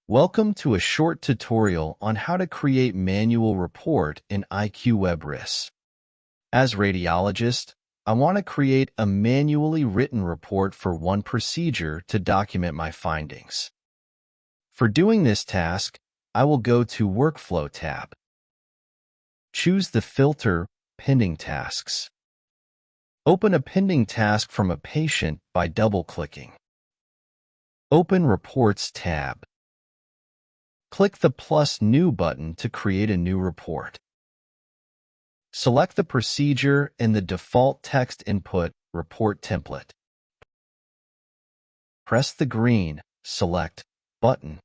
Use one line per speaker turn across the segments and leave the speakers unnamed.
Welcome to a short tutorial on how to create manual report in iQ-WEB RIS. As radiologist, I want to create a manually written report for one procedure to document my findings. For doing this task, I will go to Workflow tab. Choose the filter Pending Tasks. Open a pending task from a patient by double-clicking. Open Reports tab. Click the plus New button to create a new report. Select the procedure and the default text input report template. Press the green Select button.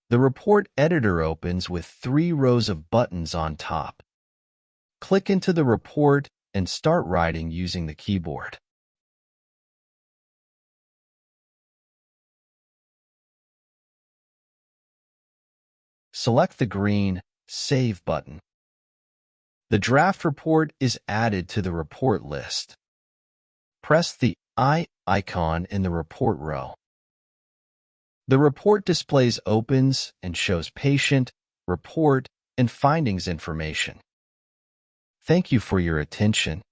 The report editor opens with 3 rows of buttons on top. Click into the report and start writing using the keyboard. Select the green Save button. The draft report is added to the report list. Press the I icon in the report row. The report displays opens and shows patient, report, and findings information. Thank you for your attention.